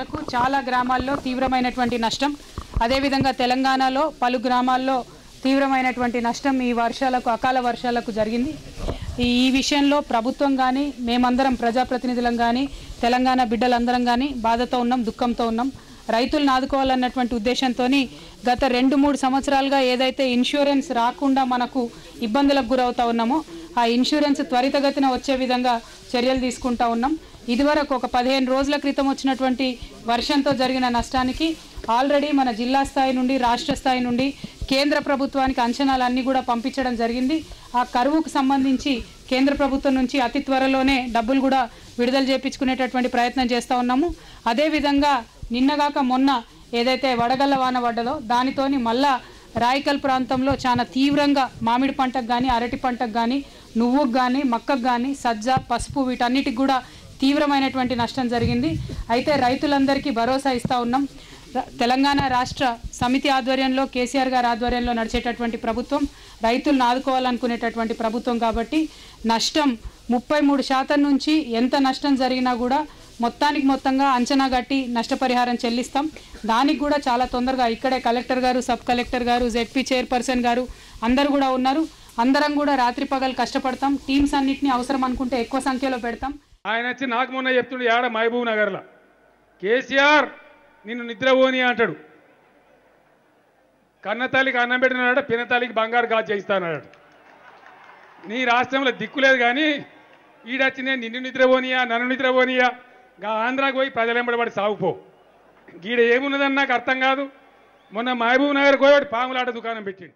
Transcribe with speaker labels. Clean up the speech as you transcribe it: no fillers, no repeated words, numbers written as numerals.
Speaker 1: వరకు చాలా గ్రామాల్లో తీవ్రమైనటువంటి నష్టం, అదేవిధంగా తెలంగాణలో పలు గ్రామాల్లో తీవ్రమైనటువంటి నష్టం ఈ వర్షాలకు, అకాల వర్షాలకు జరిగింది. ఈ విషయంలో ప్రభుత్వం కానీ, మేమందరం ప్రజాప్రతినిధులం కానీ, తెలంగాణ బిడ్డలందరం కానీ బాధతో ఉన్నాం, దుఃఖంతో ఉన్నాం. రైతులను ఆదుకోవాలన్నటువంటి ఉద్దేశంతో గత 2-3 సంవత్సరాలుగా ఏదైతే ఇన్సూరెన్స్ రాకుండా మనకు ఇబ్బందులకు గురవుతూ ఉన్నామో ఆ ఇన్సూరెన్స్ త్వరితగతిన వచ్చే విధంగా చర్యలు తీసుకుంటూ ఉన్నాం. ఇదివరకు ఒక 15 రోజుల క్రితం వచ్చినటువంటి వర్షంతో జరిగిన నష్టానికి ఆల్రెడీ మన జిల్లా స్థాయి నుండి, రాష్ట్ర స్థాయి నుండి కేంద్ర ప్రభుత్వానికి అంచనాలన్నీ కూడా పంపించడం జరిగింది. ఆ కరువుకు సంబంధించి కేంద్ర ప్రభుత్వం నుంచి అతి త్వరలోనే డబ్బులు కూడా విడుదల చేయించుకునేటటువంటి ప్రయత్నం చేస్తూ ఉన్నాము. అదేవిధంగా నిన్నగాక మొన్న ఏదైతే వడగళ్ల వాన పడ్డదో దానితోని మళ్ళా రాయకల్ ప్రాంతంలో చాలా తీవ్రంగా మామిడి పంటకు కానీ, అరటి పంటకు కానీ, నువ్వుకు కానీ, మక్కకు కానీ, సజ్జ, పసుపు వీటన్నిటికి కూడా తీవ్రమైనటువంటి నష్టం జరిగింది. అయితే రైతులందరికీ భరోసా ఇస్తూ ఉన్నాం. తెలంగాణ రాష్ట్ర సమితి ఆధ్వర్యంలో, కేసీఆర్ గారి ఆధ్వర్యంలో నడిచేటటువంటి ప్రభుత్వం, రైతులను ఆదుకోవాలనుకునేటటువంటి ప్రభుత్వం కాబట్టి నష్టం 33% నుంచి ఎంత నష్టం జరిగినా కూడా మొత్తంగా అంచనా కట్టి నష్టపరిహారం చెల్లిస్తాం. దానికి కూడా చాలా తొందరగా ఇక్కడే కలెక్టర్ గారు, సబ్ కలెక్టర్ గారు, జెడ్పీ చైర్పర్సన్ గారు అందరూ కూడా ఉన్నారు. అందరం కూడా రాత్రి పగలు కష్టపడతాం. టీమ్స్ అన్నింటినీ అవసరం అనుకుంటే ఎక్కువ సంఖ్యలో పెడతాం.
Speaker 2: ఆయన వచ్చి నాకు మొన్న చెప్తుండే ఆడ మహబూబ్ నగర్లో కేసీఆర్ నిన్ను నిద్రపోని అంటాడు. కన్నతల్లికి అన్నం పెట్టినాడ, పినతల్లికి బంగారు గాజు చేయిస్తానన్నాడు. నీ రాష్ట్రంలో దిక్కులేదు కానీ ఈడొచ్చి నేను నిన్ను నిద్రపోనియా, నన్ను నిద్రపోనియా, ఆంధ్రాకి పోయి ప్రజలెంబడబడి సాగుపో. గీడ ఏమున్నదని నాకు అర్థం కాదు. మొన్న మహబూబ్ నగర్ పోయి పాములాట దుకాణం పెట్టిండు.